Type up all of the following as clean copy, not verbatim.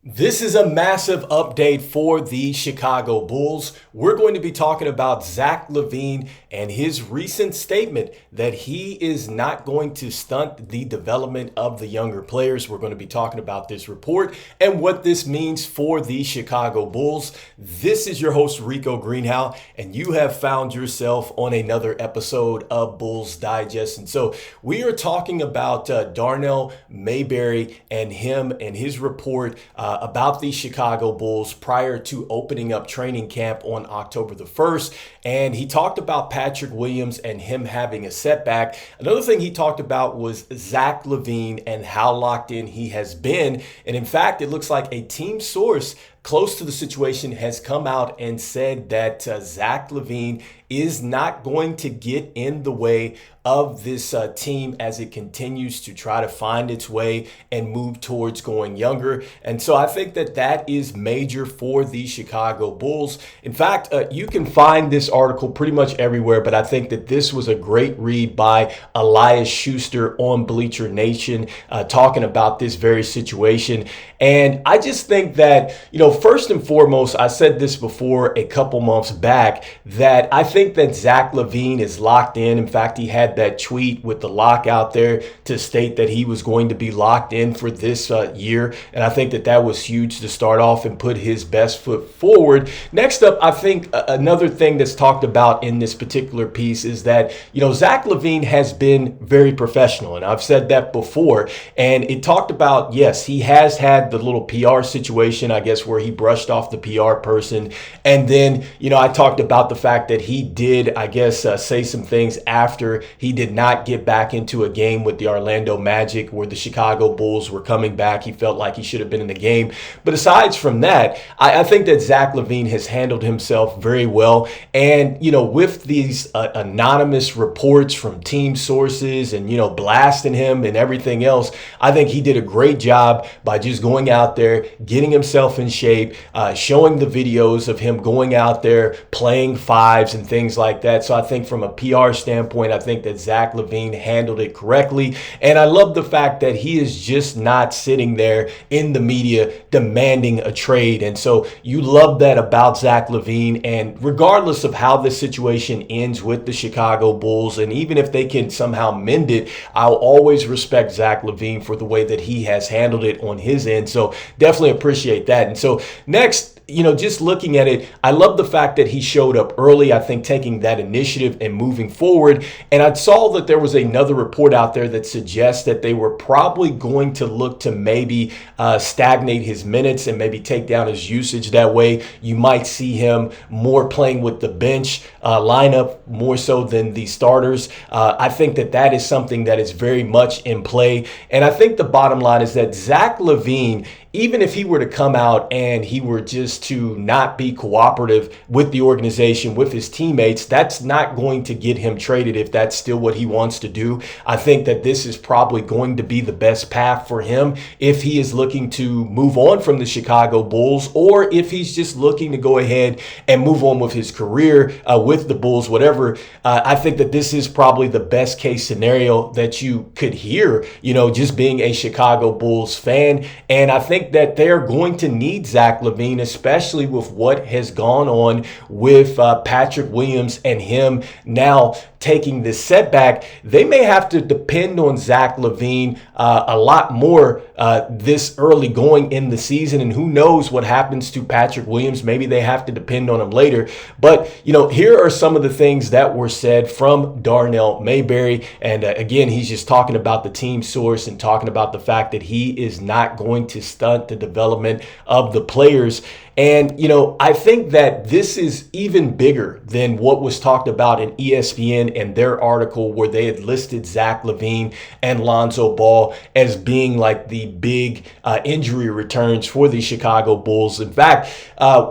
This is a massive update for the Chicago Bulls. We're going to be talking about Zach LaVine and his recent statement that he is not going to stunt the development of the younger players. We're going to be talking about this report and what this means for the Chicago Bulls. This is your host, Rico Greenhowe, and you have found yourself on another episode of Bulls Digest. And so we are talking about Darnell Mayberry and him and his report about the Chicago Bulls prior to opening up training camp on October the 1st. And he talked about Patrick Williams and him having a setback. Another thing he talked about was Zach LaVine and how locked in he has been. And in fact, it looks like a team source close to the situation has come out and said that Zach LaVine is not going to get in the way of this team as it continues to try to find its way and move towards going younger. And so I think that that is major for the Chicago Bulls. In fact, you can find this article pretty much everywhere, but I think that this was a great read by Elias Schuster on Bleacher Nation talking about this very situation. And I just think that, first and foremost, I said this before a couple months back, that I think that Zach LaVine is locked in. In fact, he had that tweet with the lock out there to state that he was going to be locked in for this year. And I think that that was huge to start off and put his best foot forward. Next up, I think another thing that's talked about in this particular piece is that, Zach LaVine has been very professional. And I've said that before. And it talked about, yes, he has had the little PR situation, I guess, where he brushed off the PR person. And then, I talked about the fact that he did, I guess, say some things after he did not get back into a game with the Orlando Magic where the Chicago Bulls were coming back. He felt like he should have been in the game. But aside from that, I think that Zach LaVine has handled himself very well. And, with these anonymous reports from team sources and, blasting him and everything else, I think he did a great job by just going out there, getting himself in shape, showing the videos of him going out there, playing fives and things like that. So I think from a PR standpoint, I think that Zach LaVine handled it correctly. And I love the fact that he is just not sitting there in the media demanding a trade. And so you love that about Zach LaVine. And regardless of how this situation ends with the Chicago Bulls, and even if they can somehow mend it, I'll always respect Zach LaVine for the way that he has handled it on his end. So definitely appreciate that. And so next, just looking at it, I love the fact that he showed up early, I think taking that initiative and moving forward. And I saw that there was another report out there that suggests that they were probably going to look to maybe stagnate his minutes and maybe take down his usage. That way you might see him more playing with the bench lineup more so than the starters. I think that that is something that is very much in play. And I think the bottom line is that Zach LaVine, even if he were to come out and he were just to not be cooperative with the organization, with his teammates, that's not going to get him traded if that's still what he wants to do. I think that this is probably going to be the best path for him if he is looking to move on from the Chicago Bulls, or if he's just looking to go ahead and move on with his career with the Bulls, whatever. I think that this is probably the best case scenario that you could hear, just being a Chicago Bulls fan. And I think that they're going to need Zach LaVine, especially with what has gone on with Patrick Williams and him now taking this setback. They may have to depend on Zach LaVine a lot more this early going in the season. And who knows what happens to Patrick Williams. Maybe they have to depend on him later. But, here are some of the things that were said from Darnell Mayberry. And again, he's just talking about the team source and talking about the fact that he is not going to stunt the development of the players. And, I think that this is even bigger than what was talked about in ESPN and their article where they had listed Zach LaVine and Lonzo Ball as being like the big injury returns for the Chicago Bulls. In fact,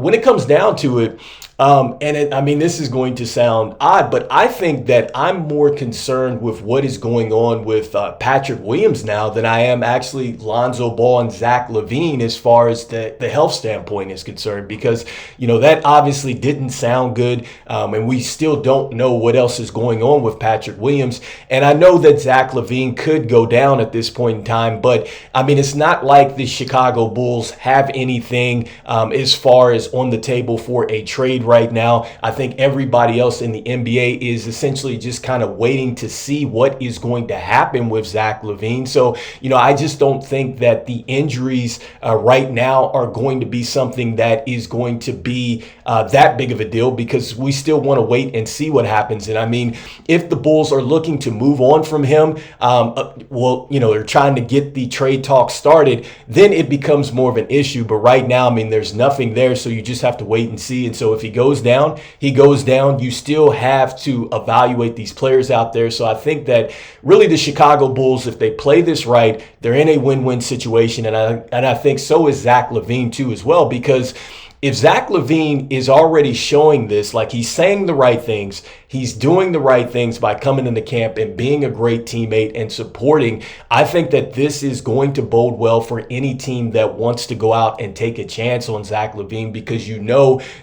when it comes down to it, I mean, this is going to sound odd, but I think that I'm more concerned with what is going on with Patrick Williams now than I am actually Lonzo Ball and Zach LaVine as far as the health standpoint is concerned, because, that obviously didn't sound good. And we still don't know what else is going on with Patrick Williams. And I know that Zach LaVine could go down at this point in time, but I mean, it's not like the Chicago Bulls have anything as far as on the table for a trade right now. I think everybody else in the NBA is essentially just kind of waiting to see what is going to happen with Zach LaVine. So, I just don't think that the injuries right now are going to be something that is going to be that big of a deal, because we still want to wait and see what happens. And I mean, if the Bulls are looking to move on from him, they're trying to get the trade talk started, then it becomes more of an issue. But right now, I mean, there's nothing there, so you just have to wait and see. And so if he goes down, he goes down. You still have to evaluate these players out there. So I think that really the Chicago Bulls, if they play this right, they're in a win-win situation. And I think so is Zach LaVine too as well, because if Zach LaVine is already showing this, like he's saying the right things, he's doing the right things by coming into camp and being a great teammate and supporting, I think that this is going to bode well for any team that wants to go out and take a chance on Zach LaVine, because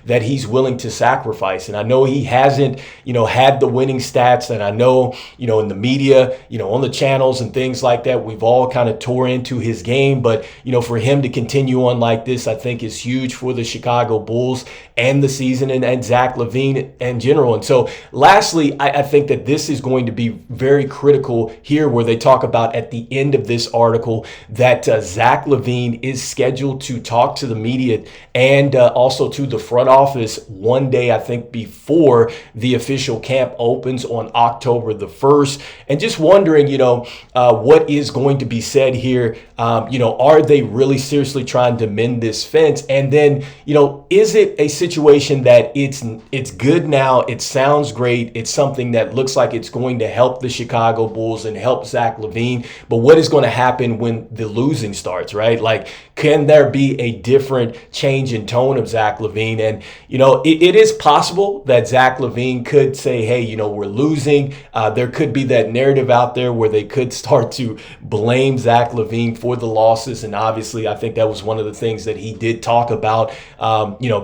that he's willing to sacrifice. And I know he hasn't, had the winning stats. And I know, in the media, on the channels and things like that, we've all kind of tore into his game. But, for him to continue on like this, I think is huge for the Chicago Bulls and the season and Zach LaVine in general. And so lastly, I think that this is going to be very critical here, where they talk about at the end of this article that Zach LaVine is scheduled to talk to the media and also to the front office one day, I think, before the official camp opens on October the 1st. And just wondering, what is going to be said here? Are they really seriously trying to mend this fence? And then, is it a situation that it's good now, it sounds great, it's something that looks like it's going to help the Chicago Bulls and help Zach LaVine, but what is going to happen when the losing starts, right? Like, can there be a different change in tone of Zach LaVine? And, it is possible that Zach LaVine could say, hey, we're losing. There could be that narrative out there where they could start to blame Zach LaVine for the losses. And obviously, I think that was one of the things that he did talk about,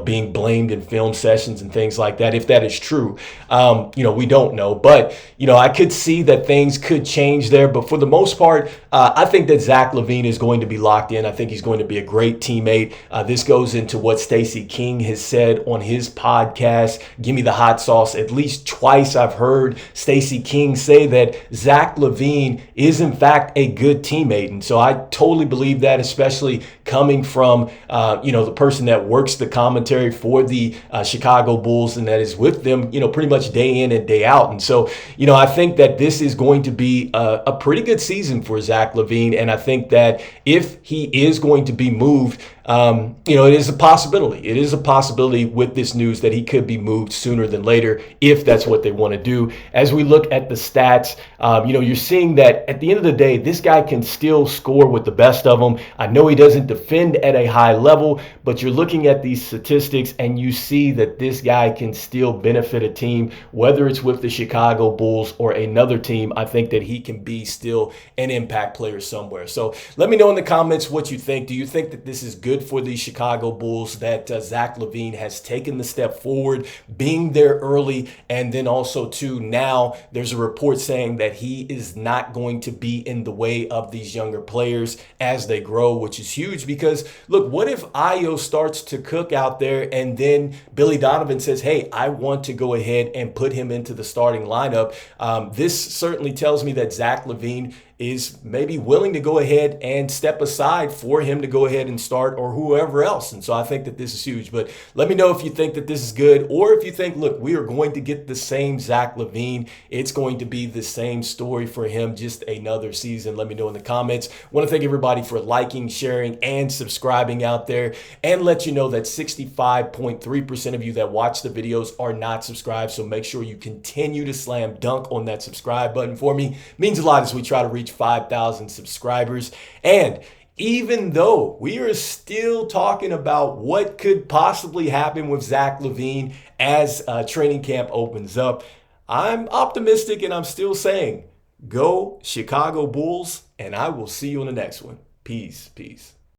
being blamed in film sessions and things like that. If that is true, we don't know. But, I could see that things could change there. But for the most part, I think that Zach LaVine is going to be locked in. I think he's going to be a great teammate. This goes into what Stacey King has said on his podcast, Give Me the Hot Sauce. At least twice I've heard Stacey King say that Zach LaVine is in fact a good teammate. And so I totally believe that, especially coming from, the person that works the commentary for the Chicago Bulls and that is with them, pretty much day in and day out. And so, I think that this is going to be a pretty good season for Zach LaVine. And I think that if he is going to be moved, it is a possibility. It is a possibility with this news that he could be moved sooner than later if that's what they want to do. As we look at the stats, you're seeing that at the end of the day, this guy can still score with the best of them. I know he doesn't defend at a high level, but you're looking at these statistics and you see that this guy can still benefit a team, whether it's with the Chicago Bulls or another team. I think that he can be still an impact player somewhere. So let me know in the comments what you think. Do you think that this is good for the Chicago Bulls, that Zach LaVine has taken the step forward, being there early, and then also too, now there's a report saying that he is not going to be in the way of these younger players as they grow, which is huge. Because look, what if Ayo starts to cook out there and then Billy Donovan says, hey, I want to go ahead and put him into the starting lineup? This certainly tells me that Zach LaVine is maybe willing to go ahead and step aside for him to go ahead and start, or whoever else. And so I think that this is huge. But let me know if you think that this is good, or if you think, look, we are going to get the same Zach LaVine. It's going to be the same story for him, just another season. Let me know in the comments. I want to thank everybody for liking, sharing, and subscribing out there, and let you know that 65.3% of you that watch the videos are not subscribed. So make sure you continue to slam dunk on that subscribe button for me. It means a lot as we try to reach 5,000 subscribers. And Even though we are still talking about what could possibly happen with Zach LaVine as training camp opens up, I'm optimistic and I'm still saying, go Chicago Bulls, and I will see you on the next one. Peace.